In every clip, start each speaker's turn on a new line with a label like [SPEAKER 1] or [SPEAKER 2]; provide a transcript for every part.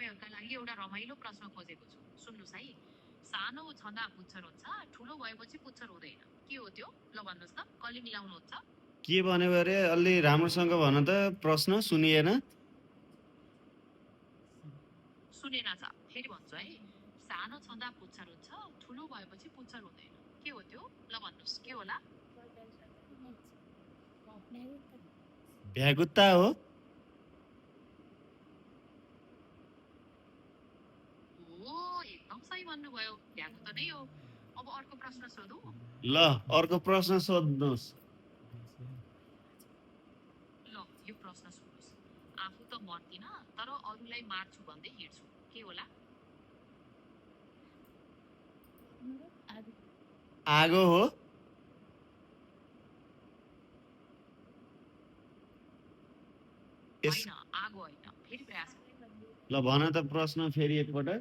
[SPEAKER 1] तपाईँहरूका लागि एउटा रमाइलो प्रश्न खोजेको छु, सुन्नुहोस् है। सानो छँदा पुच्छर हुन्छ, ठुलो भएपछि पुच्छर हुँदैन, के हो त्यो? ल भन्नुहोस् त, कसले मिलाउनुहुन्छ?
[SPEAKER 2] के भन्यो अरे अलि राम्रोसँग भन त, प्रश्न सुनिएन।
[SPEAKER 1] सुनेन छ, फेरि भन्छु है। सानो छँदा पुच्छर हुन्छ, ठुलो भएपछि पुच्छर हुँदैन, के हो त्यो? ल भन्नुहोस्, के होला?
[SPEAKER 2] भ्यागुता हो।
[SPEAKER 1] हो, एकदम सही भन्नुभयो, भ्यागुता नै हो। अब अर्को प्रश्न सोधौँ?
[SPEAKER 2] ल अर्को प्रश्न सोध्नुहोस्।
[SPEAKER 1] ल यो प्रश्न सुन्नुहोस्। आफू त मर्दिन, तर अरूलाई मार्छु भन्दै हिँड्छु, के होला?
[SPEAKER 2] आगो हो।
[SPEAKER 1] होइन, आगो होइन, फेरि प्रयास गरौँ।
[SPEAKER 2] ल भन त प्रश्न फेरि एकपटक।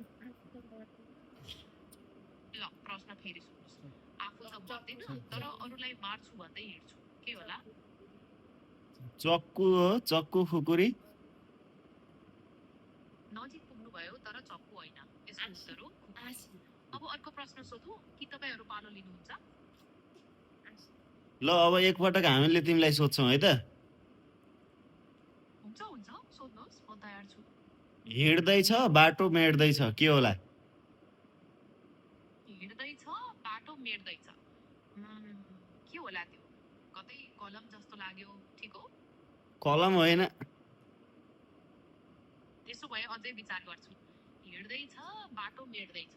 [SPEAKER 1] ल प्रश्न फेरि सुन्नुहोस्। आफू त मर्दिन, तर अरूलाई मार्छु भन्दै हिँड्छु, के होला?
[SPEAKER 2] चक्कु हो, चक्कु खुकुरी।
[SPEAKER 1] नजिक पुग्नुभयो, तर चक्कु होइन, यसको उत्तर हो खुकुरी। अब अर्को प्रश्न सोधौँ कि तपाईँहरू पालो लिनुहुन्छ?
[SPEAKER 2] ल अब एकपटक हामीले तिमीलाई सोध्छौँ है त।
[SPEAKER 1] हुन्छ हुन्छ, सोध्नुहोस्, म तयार छु।
[SPEAKER 2] हिँड्दैछ बाटो मेट्दैछ, के होला?
[SPEAKER 1] हिँड्दैछ, बाटो मेट्दैछ, के होला त्यो? कतै कलम जस्तो लाग्यो, ठिक हो?
[SPEAKER 2] कलम होइन।
[SPEAKER 1] त्यसो भए अझै विचार गर्छु। हिँड्दैछ, बाटो मेट्दैछ,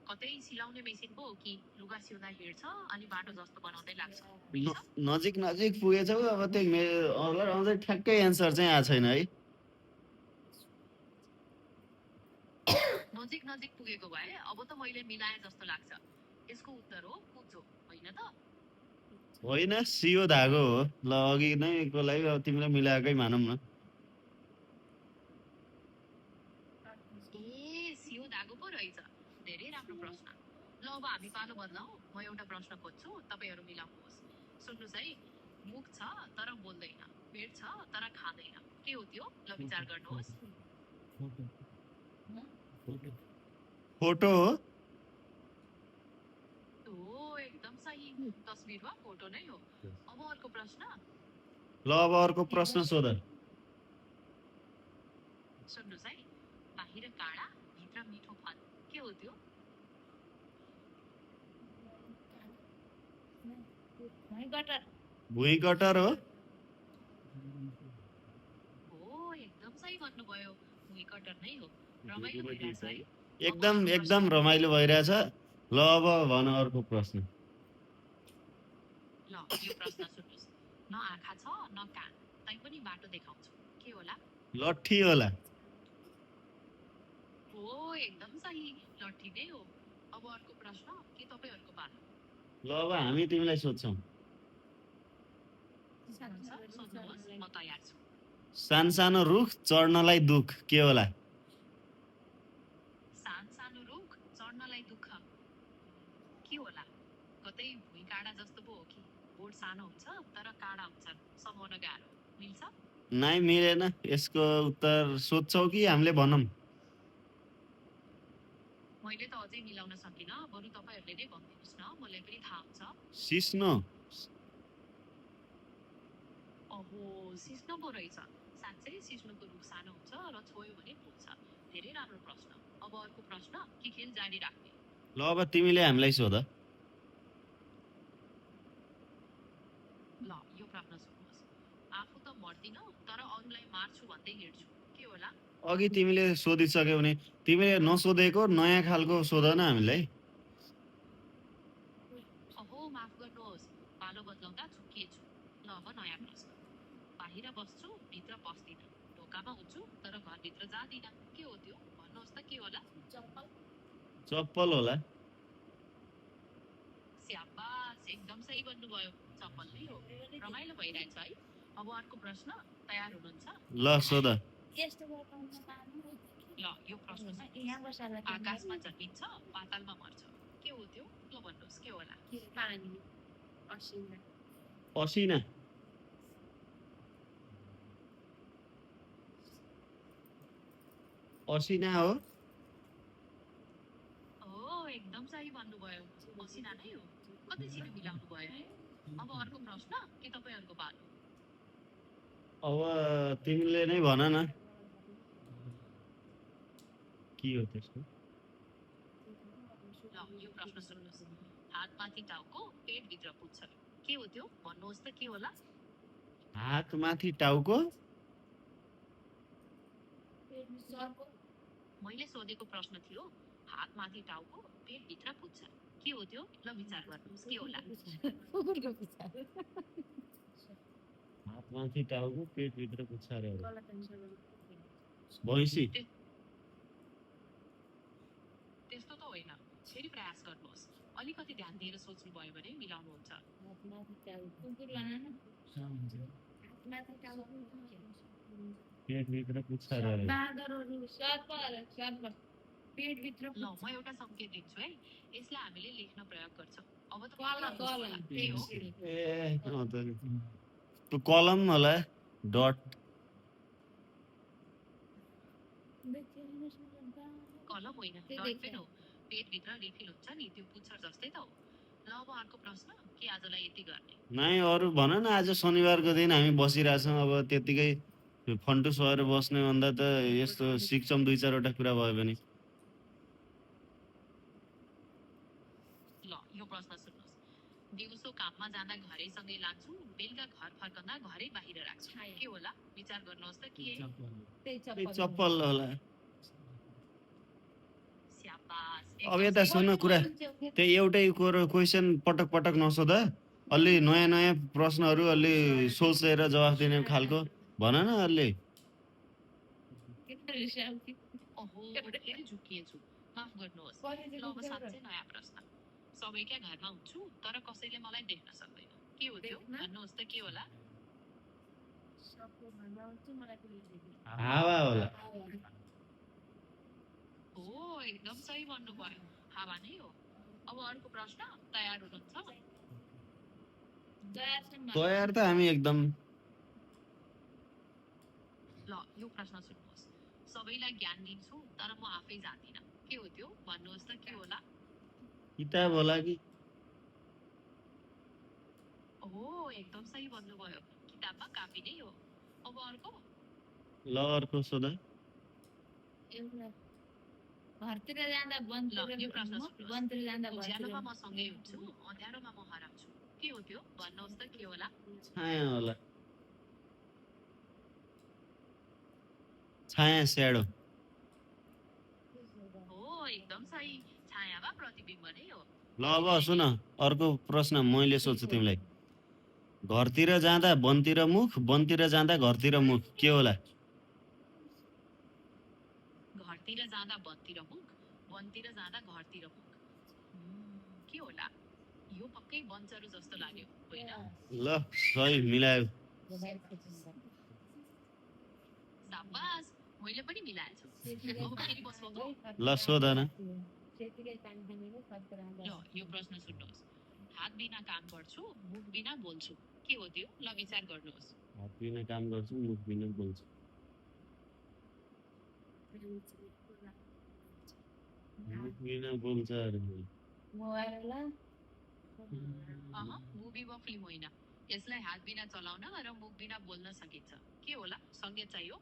[SPEAKER 1] कतै सिलाउने मेसिन पो हो कि? लुगा सिउँदा हिँड्छ अनि बाटो जस्तो बनाउँदै लाग्छ, मिल्छ?
[SPEAKER 2] नजिक नजिक पुगेछौ। अब त्यो अझै ठ्याक्कै एन्सर चाहिँ आएको छैन है।
[SPEAKER 1] नजिक नजिक पुगेको भए अब त मैले मिलाए जस्तो लाग्छ। यसको उत्तर हो कुचो, होइन त?
[SPEAKER 2] होइन, सियो धागो हो। ल अघि नै को लागि अब तिमीलाई मिलाएकै मानौँ न।
[SPEAKER 1] ए सियो धागो पो रहेछ, धेरै राम्रो प्रश्न। ल अब हामी पालो बदलाऊ, म एउटा प्रश्न खोज्छु, तपाईँहरू मिलाउनुहोस्। सुन्नुहोस् है। मुख छ तर बोल्दैन, पेट छ तर खाँदैन, के हो त्यो? ल विचार गर्नुहोस्।
[SPEAKER 2] फोटो हो।
[SPEAKER 1] हो, एकदम सही, तस्बिर वा फोटो नै हो। अब अर्को प्रश्न।
[SPEAKER 2] ल अब अर्को प्रश्न सोध।
[SPEAKER 1] सुन्नुहोस् है। बाहिर काँडा, भित्र मिठो फल, के हो त्यो?
[SPEAKER 2] भुइँकटर हो।
[SPEAKER 1] हो, एकदम सही भन्नुभयो, भुइँकटर नै हो। रमाइलो भइरहेछ है?
[SPEAKER 2] एकदम रमाइलो भइरहेछ। ल अब भन अर्को प्रश्न।
[SPEAKER 1] ल यो प्रश्न सुन्नुहोस्। न आँखा छ न कान, तै पनि बाटो देखाउँछु, के होला?
[SPEAKER 2] लट्ठी होला।
[SPEAKER 1] हो, एकदम सही, लट्ठी नै हो। अब अर्को प्रश्न, के तपाईँहरूको पालो?
[SPEAKER 2] ल अब हामी तिमीलाई सोध्छौँ।
[SPEAKER 1] सोध्नुहोस्, म तयार छु।
[SPEAKER 2] सानो रुख चढ्नलाई दुख, के होला?
[SPEAKER 1] सानो रुख चढ्नलाई दुःख, के होला? कतै भुइँ काँडा जस्तो पो हो कि? बोट सानो हुन्छ तर काँडा हुन्छन्, समाउन गाह्रो, मिल्छ?
[SPEAKER 2] नाइ मिलेन। यसको उत्तर सोध्छौ कि हामीले भनौँ?
[SPEAKER 1] मैले त अझै मिलाउन सकिनँ, बरु तपाईँहरूले नै भनिदिनुहोस् न, मलाई पनि थाहा हुन्छ।
[SPEAKER 2] सिस्नो।
[SPEAKER 1] अहो, सिस्नो पो रहेछ। साँच्चै सिस्नोको रुख सानो हुन्छ र छोयो भने फुल्छ। धेरै राम्रो प्रश्न। अब अर्को प्रश्न, के खेल जारी राख्ने?
[SPEAKER 2] ल अब तिमीले हामीलाई सोध।
[SPEAKER 1] ल यो प्रश्न सुन्नुहोस्। आफू त मर्दिन, तर अरूलाई मार्छु भन्दै हिँड्छु, के होला?
[SPEAKER 2] अघि तिमीले सोधिसक्यौ भने तिमीले नसोधेको नयाँ खालको सोध न हामीलाई।
[SPEAKER 1] अहो माफ गर्नुहोस्, पालो बदलाउँदा चुकिएछु। ल अब नयाँ प्रश्न। बाहिर बस्छु, भित्र पस्दिन, ढोकामा हुन्छु तर घरभित्र जाँदिन, के हो त्यो? भन्नुहोस् त के होला?
[SPEAKER 2] चप्पल होला।
[SPEAKER 1] स्याबास, एकदम सही भन्नुभयो, चप्पल नै हो। रमाइलो भइरहेछ है? अब अर्को प्रश्न, तयार हुनुहुन्छ?
[SPEAKER 2] ल सोध।
[SPEAKER 1] ल यो प्रश्न सुन्नुहोस्। आकाशमा जन्मिन्छ, पातालमा मर्छ, के हो त्यो? ल भन्नुहोस्, के होला?
[SPEAKER 2] पसिना। असिना हो।
[SPEAKER 1] हो एकदम सही भन्नुभयो, असिना नै हो। कति छिटो मिलाउनु भयो है। अब अर्को प्रश्न के तपाईँहरूको पालो?
[SPEAKER 2] अब तिमीले नै भन न के हो त्यसको।
[SPEAKER 1] ल यो प्रश्न सुन्नुहोस्। हातमाथि टाउको पेटभित्र पुच्छर के हो त्यो भन्नुहोस् त के होला?
[SPEAKER 2] हात माथि टाउको
[SPEAKER 1] मैले सोधेको प्रश्न थियो हातमाथि टाउको पेटभित्र पुच्छर के हो त्यो? ल विचार गर्नुहोस् के होला?
[SPEAKER 2] हात माथि टाउको पेटभित्र पुच्छर भैँसी।
[SPEAKER 1] त्यस्तो त होइन, फेरि प्रयास गर्नुहोस्। अलिकति ध्यान दिएर सोच्नुभयो भने मिलाउनुहुन्छ।
[SPEAKER 2] पेटभित्र पुच्छर
[SPEAKER 1] ल म एउटा संकेत दिन्छु है, यसलाई हामीले लेख्न प्रयोग गर्छौँ। अब त के हो?
[SPEAKER 2] ए त्यो कलम होला डट।
[SPEAKER 1] कलम होइन, डट पेन हो। पेटभित्र रिफिल हुन्छ नि, त्यो पुच्छर जस्तै त हो। ल अब अर्को प्रश्न के आजलाई यति गर्ने?
[SPEAKER 2] नै अरू भन न। आज शनिबारको दिन हामी बसिरहेछौँ, अब त्यतिकै फन्टुस भएर बस्ने भन्दा त यस्तो सिक्छौँ दुई चारवटा कुरा भयो भने।
[SPEAKER 1] ल यो प्रश्न सुन्नुहोस्। दिउँसो काममा जाँदा घरैसँगै लाग्छु, बेलुका घर फर्कँदा घरै बाहिर राख्छु के होला? विचार गर्नुहोस् त के?
[SPEAKER 2] चप्पल होला।
[SPEAKER 1] स्याबास,
[SPEAKER 2] अब
[SPEAKER 1] एकदम
[SPEAKER 2] यता
[SPEAKER 1] सही
[SPEAKER 2] सुन कुरा,
[SPEAKER 1] भन्नुभयो।
[SPEAKER 2] त्यही एउटै कुरो क्वेसन पटक पटक नसोध। अलि नयाँ नयाँ प्रश्नहरू अलि सोचेर जवाफ दिने खालको भन न अलि।
[SPEAKER 1] ओहो फेरि झुकिएछु, माफ गर्नुहोस्। ल अब साँच्चै नयाँ प्रश्न। सबैका घरमा हुन्छु तर कसैले मलाई देख्न सक्दैन के हो त्यो? भन्नुहोस् त के होला?
[SPEAKER 2] हावा होला।
[SPEAKER 1] हो एकदम सही भन्नुभयो, हावा नै हो। अब अर्को प्रश्न, तयार हुनुहुन्छ?
[SPEAKER 2] तयार त हामी एकदम।
[SPEAKER 1] ल यो प्रश्न सुन्नुहोस्। सबैलाई ज्ञान दिन्छु तर म आफै जान्दिनँ के हो त्यो? भन्नुहोस् त के होला?
[SPEAKER 2] किताब होला कि?
[SPEAKER 1] हो एकदम सही भन्नुभयो, किताबमा कापी नै हो। अब अर्को?
[SPEAKER 2] ल अर्को सोध।
[SPEAKER 3] घरतिर जाँदा
[SPEAKER 1] ल यो प्रश्न सुन्नुहोस्। उज्यालोमा म सँगै हुन्छु, अँध्यारोमा म हराउँछु के हो त्यो? भन्नुहोस् त के होला?
[SPEAKER 2] छाया होला। छाया स्याडो।
[SPEAKER 1] हो एकदम सही, छाया वा प्रतिबिम्ब नै हो।
[SPEAKER 2] ल अब सुन अर्को प्रश्न मैले सोध्छु तिमीलाई। घरतिर जाँदा वनतिर मुख, वनतिर जाँदा घरतिर मुख के होला?
[SPEAKER 1] घरतिर जाँदा वनतिर मुख, वनतिर जाँदा घरतिर मुख के होला? यो पक्कै वनचरो जस्तो लाग्यो होइन?
[SPEAKER 2] ल सही मिलायो।
[SPEAKER 1] साबास, मैले पनि मिलाएछु। अब फेरि म सोधौँ?
[SPEAKER 2] ल सोध न।
[SPEAKER 1] ल यो प्रश्न सुन्नुहोस्। हात बिना काम गर्छु, मुख बिना बोल्छु के हो त्यो? ल विचार गर्नुहोस्।
[SPEAKER 2] हात बिना काम गर्छु, मुख बिना बोल्छु। मुख बिना बोल्छ अरे।
[SPEAKER 1] मुभी वा फिल्म होइन, यसलाई हात बिना चलाउन र मुख बिना बोल्न सकिन्छ के होला? संकेत चाहियो?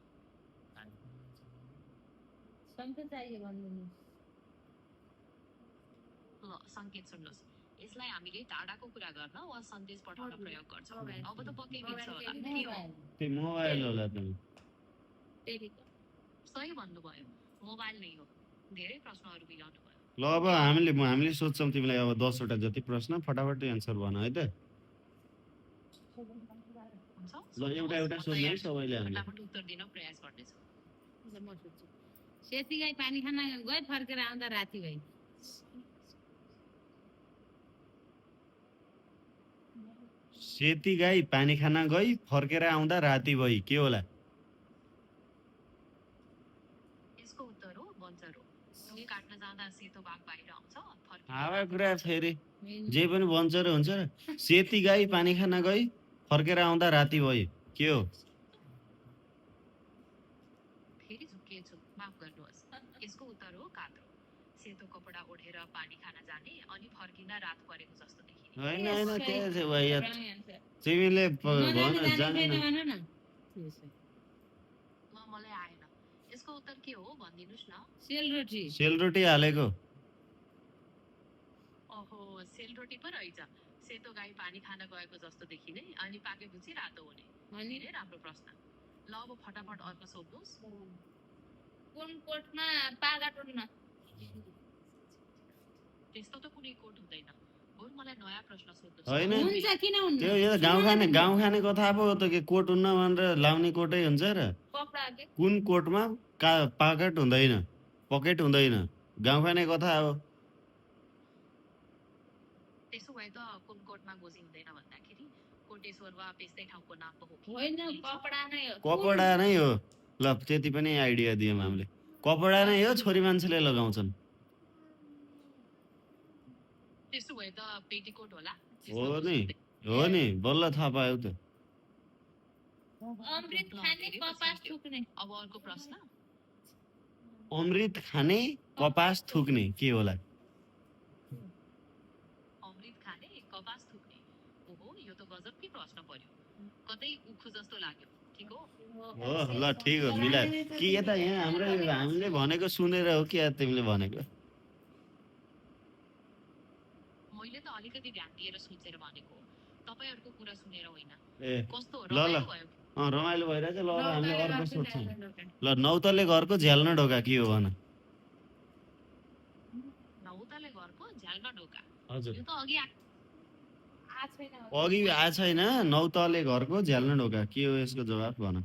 [SPEAKER 1] ल संकेत सुन्नुहोस्। यसलाई हामीले टाढाको कुरा गर्न वा सन्देश पठाउन प्रयोग गर्छौँ। अब त पक्कै मिल्छ होला के हो?
[SPEAKER 2] त्यो मोबाइल होला तिमी।
[SPEAKER 1] सही भन्नुभयो, मोबाइल नै हो। धेरै प्रश्नहरू मिलाउनु भयो।
[SPEAKER 2] ल अब हामीले सोध्छौँ तिमीलाई अब 10वटा जति प्रश्न, फटाफट एन्सर भन है त।
[SPEAKER 1] हुन्छ?
[SPEAKER 2] ल एउटा एउटा सोध्ने है सबैले हामीले।
[SPEAKER 1] फटाफट उत्तर दिन प्रयास गर्नेछु।
[SPEAKER 3] सेती गाई पानी खान गए, फर्केर आउँदा राति भई।
[SPEAKER 2] सेती गाई पानी खान गई, फर्केर आउँदा राति भई के होला?
[SPEAKER 1] यसको उत्तर हो वनचरो। रुख काट्न जाँदा सेतो बाघ बाहिर आउँछ,
[SPEAKER 2] हावा कुरा फेरि जे पनि वनचरो हुन्छ र। सेती गाई पानी खान गई, फर्केर आउँदा राति भई के हो?
[SPEAKER 1] फेरि झुकिएछु, माफ गर्नुहोस्। उत्तर हो कात्रो। सेतो कपडा ओढेर पानी खान जाने अनि फर्किँदा रात परेको जस्तो देखिने।
[SPEAKER 2] होइन
[SPEAKER 3] Yes,
[SPEAKER 2] होइन
[SPEAKER 3] सही।
[SPEAKER 2] त्यो चाहिँ भइहाल्छ
[SPEAKER 3] Wrong answer.
[SPEAKER 2] तिमीले
[SPEAKER 3] नजाने
[SPEAKER 2] भन
[SPEAKER 3] जाने
[SPEAKER 2] जानेन
[SPEAKER 3] छैन भन न Yes, sir.
[SPEAKER 1] मलाई आएन। यसको उत्तर के हो भनिदिनुस् न।
[SPEAKER 3] सेलरोटी
[SPEAKER 2] सेलरोटी हालेको
[SPEAKER 1] ओहो सेलरोटी पो रहेछ। सेतो गाई पानी खान गएको जस्तो देखिने अनि पाकेपछि रातो हुने।
[SPEAKER 3] अनि
[SPEAKER 1] धेरै राम्रो प्रश्न। ल अब फटाफट अर्को सोध्नुहोस्।
[SPEAKER 3] कुन कोटमा पागा टुट्न
[SPEAKER 1] त्यस्तो त कुनै कोट हुँदैन। बरु मलाई नयाँ प्रश्न सोध्नुहोस्।
[SPEAKER 2] होइन।
[SPEAKER 3] हुन्छ किन हुन्न
[SPEAKER 2] त्यो यो गाउँ खाने कथा पो हो त के कोट हुन्न भनेर लाउने कोटै हुन्छ र
[SPEAKER 3] कपडा के
[SPEAKER 2] कुन कोटमा पाकेट हुँदैन पकेट हुँदैन गाउँ खाने कथा हो
[SPEAKER 1] त्यसो भए त कुन कोटमा गोजी हुँदैन भन्दाखेरि कोटेश्वर वा त्यस्तै ठाउँको नाम पो हो कि?
[SPEAKER 3] होइन
[SPEAKER 1] मिल्छ?
[SPEAKER 3] कपडा नै हो
[SPEAKER 2] कपडा नै हो ल त्यति पनि आइडिया दियौँ हामीले कपडा नै हो छोरी मान्छेले लगाउँछन्
[SPEAKER 1] त्यसो भए त पेटीकोट होला।
[SPEAKER 2] हो नि हो नि बल्ल थाहा पायो त
[SPEAKER 3] अमृत खाने कपास थुक्ने
[SPEAKER 1] अब अर्को प्रश्न।
[SPEAKER 2] अमृत खाने कपास थुक्ने के होला
[SPEAKER 1] अमृत खाने कपास थुक्ने। ओहो यो त गजबकै प्रश्न पर्यो। कतै उखु जस्तो लाग्यो। ठिक हो?
[SPEAKER 2] हो ल ठिक हो मिला कि यता यहाँ हाम्रो हामीले भनेको सुनेर हो कि या तिमीले भनेको
[SPEAKER 1] मैले त अलिकति ध्यान दिएर सोचेर भनेको हो। तपाईँहरूको कुरा सुनेर होइन।
[SPEAKER 2] ए
[SPEAKER 1] कस्तो
[SPEAKER 2] ल, ल।
[SPEAKER 1] रमाइलो भयो?
[SPEAKER 2] रमाइलो भइरहेछ ल अब हामीले अर्को सोध्छौँ ल नौतले घरको झ्याल न ढोका के हो भन
[SPEAKER 1] नौतले घरको झ्यालमा ढोका।
[SPEAKER 2] हजुर
[SPEAKER 1] यो त अघि
[SPEAKER 2] अघि आएको छैन नौतले घरको झ्याल न ढोका के हो यसको जवाब भन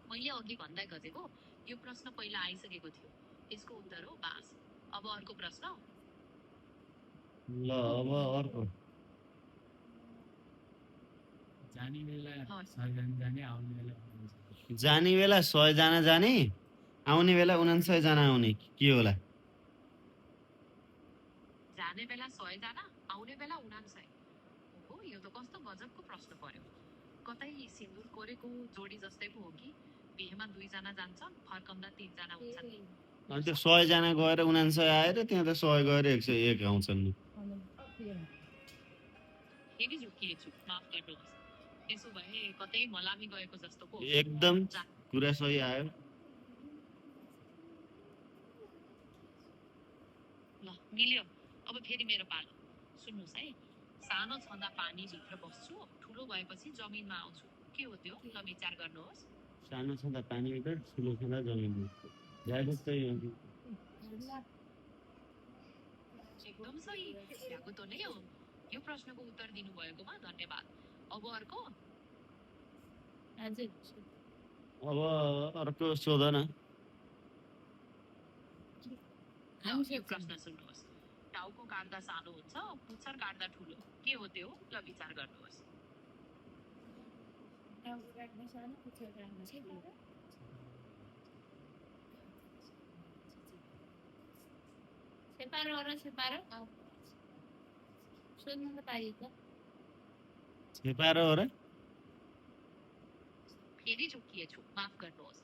[SPEAKER 1] मैले अघि भन्दै गजेको यो प्रश्न पहिला आइसकेको थियो। यसको उत्तर हो बाँस। अब अर्को प्रश्न।
[SPEAKER 2] ल अब अर्को
[SPEAKER 4] जाने बेला
[SPEAKER 1] हस्।
[SPEAKER 4] 6 जना जाने आउने बेला 19 जना।
[SPEAKER 2] जाने बेला 100 जना जाने आउने बेला 49 जना आउने के होला
[SPEAKER 1] जाने बेला 100 जना आउने बेला 49। ओहो यो त कस्तो गजबको प्रश्न पर्यो। कतै सिन्दुर कोरेको जोडी जस्तै पो हो कि? बिहेमा 2 जना जान्छन् फर्कँदा 3 जना हुन्छन्।
[SPEAKER 2] अनि त्यो 100 जना गएर 49 आएर त्यहाँ त 100 गएर 101 आउँछन् नि
[SPEAKER 1] फेरि झुक्किएछु माफ गर्नुहोस्। त्यसो भए कतै मलामी गएको जस्तो पो हो।
[SPEAKER 2] एकदम कुरा सही आयो
[SPEAKER 1] ल मिल्यो। अब फेरि मेरो पालो। सुन्नुहोस् है। सानो छँदा पानीभित्र बस्छु ठुलो भएपछि जमिनमा आउँछु। के हो त्यो? ल विचार गर्नुहोस्।
[SPEAKER 2] सानो छँदा पानीभित्र ठुलो छँदा जमिनमा ज्याकेट चाहिँ
[SPEAKER 1] एकदम सही। भ्याएको त नै हो। यो प्रश्नको उत्तर दिनुभएकोमा धन्यवाद। अब अर्को।
[SPEAKER 3] हजुर
[SPEAKER 2] अब अर्को सोध न
[SPEAKER 1] यो प्रश्न सुन्नुहोस्। टाउको काट्दा सानो हुन्छ पुच्छर काट्दा ठुलो। के हो त्यो? ल विचार गर्नुहोस्।
[SPEAKER 3] सेपारो र सेपारो सोध्नु त पाइयो त
[SPEAKER 2] छेपारो हो र
[SPEAKER 1] फेरि झुक्किएछु माफ गर्नुहोस्।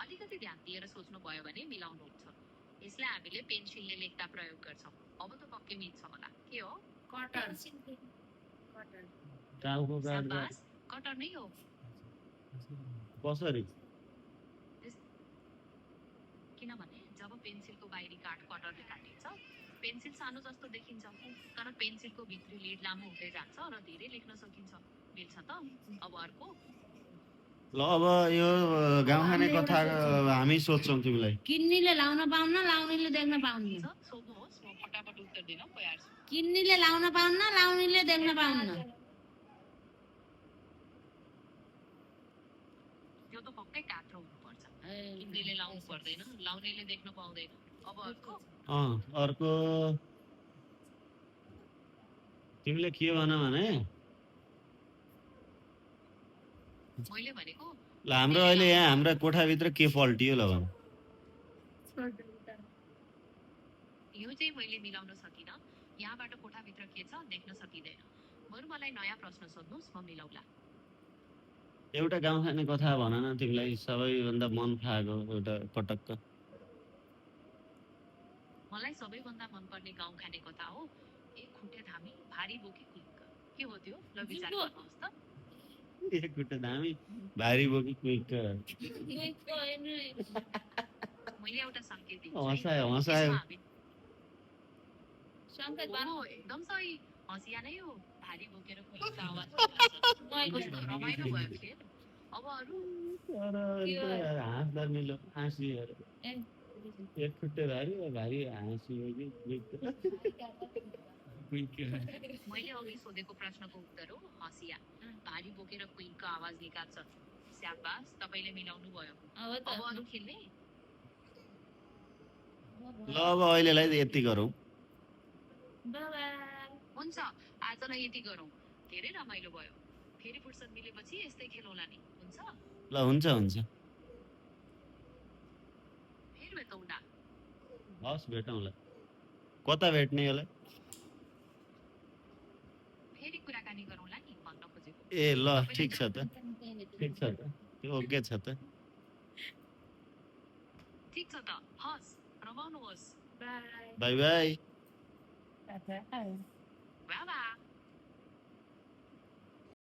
[SPEAKER 1] अलिकति ध्यान दिएर सोच्नु भयो भने मिलाउनुहुन्छ। यसलाई हामीले पेन्सिलले लेख्दा प्रयोग गर्छौँ। अब त पक्कै मिल्छ होला। के हो?
[SPEAKER 3] कटर
[SPEAKER 2] टाउको काट्दा
[SPEAKER 1] साबास, कटर नै हो।
[SPEAKER 2] कसरी
[SPEAKER 1] किनभने जब पेन्सिलको बाहिरी काठ कटरले काटिन्छ पेन्सिल सानो जस्तो देखिन्छ तर पेन्सिलको भित्री लिड लामो हुँदै जान्छ र धेरै लेख्न सकिन्छ। मिल्छ त? अब अर्को।
[SPEAKER 2] ल अब यो गाउँ खाने कथा हामी सोध्छौँ तिमीलाई
[SPEAKER 3] किन्नीले लाउन पाउन्न लाउनेले देख्न पाउन्न
[SPEAKER 1] मिल्छ? सोध्नुहोस् म फटाफट उत्तर दिन तयार छु।
[SPEAKER 3] किन्नीले लाउन पाउन्न लाउनेले देख्न पाउन्न
[SPEAKER 1] यो त पक्कै कात्रो हुनुपर्छ। किन्नेले लाउनु पर्दैन लाउनेले देख्न पाउँदैन। अब अर्को।
[SPEAKER 2] अर्को तिमीले के भन भने
[SPEAKER 1] मैले भनेको
[SPEAKER 2] ल हाम्रो अहिले यहाँ हाम्रा कोठाभित्र के पल्टियो ल भन
[SPEAKER 1] यो चाहिँ मैले मिलाउन सकिनँ। यहाँबाट कोठाभित्र के छ देख्न सकिँदैन। बरु मलाई नयाँ प्रश्न सोध्नुहोस् म मिलाउला।
[SPEAKER 2] एउटा गाउँ खाने कथा भन न तिमीलाई सबैभन्दा मन खाएको एउटा पटक्क
[SPEAKER 1] मलाई सबैभन्दा मनपर्ने गाउँ खाने कथा हो एक खुट्टे धामी भारी बोकी कुइक्क के हो त्यो ल विचार
[SPEAKER 3] जुठो।
[SPEAKER 1] गर्नुहोस् त
[SPEAKER 2] एक खुट्टा धामी भारी बोकी क्विक
[SPEAKER 1] मैले एउटा संकेत दिन्छु
[SPEAKER 2] हँसायो,
[SPEAKER 1] है।
[SPEAKER 2] हँसायो।
[SPEAKER 1] यसमा हामी-
[SPEAKER 3] सङ्केत गर्नु।
[SPEAKER 1] ओ, एकदम सही हँसिया नै हो भारी बोकेर कुइक्क आवाज निकाल्छ। कस्तो रमाइलो भयो फेरि अब अरू
[SPEAKER 2] हाँस्दा मिलो हाँसियो अरे।
[SPEAKER 3] ए,
[SPEAKER 2] एक खुट्टे भारी भारी हाँसियो कि क्विक
[SPEAKER 1] मैले अघि सोधेको प्रश्नको उत्तर हो हँसिया भारी बोकेर कुइक्क आवाज निकाल्छ स्याबास तपाईले मिलाउनु भयो
[SPEAKER 3] अब त
[SPEAKER 1] अब अरू खेल्ने
[SPEAKER 2] ल अब अहिलेलाई यति गरौँ।
[SPEAKER 3] बाबा
[SPEAKER 1] हुन्छ आजलाई यति गरौँ धेरै रमाइलो भयो फेरि फुर्सद मिलेपछि यस्तै खेलौँला नि हुन्छ
[SPEAKER 2] ल हुन्छ हुन्छ
[SPEAKER 1] फेरि भेटौँला
[SPEAKER 2] हस् भेटौँला। कता भेट्ने यसलाई?
[SPEAKER 1] फेरि कुराकानी गरौँला नि भन्न खोजेको
[SPEAKER 2] ए ल ठिक छ त ठिक छ त ओके छ त
[SPEAKER 1] ठिक छ त हस् रमाउनुहोस्
[SPEAKER 3] बाई
[SPEAKER 2] बाई बाई
[SPEAKER 3] बाबा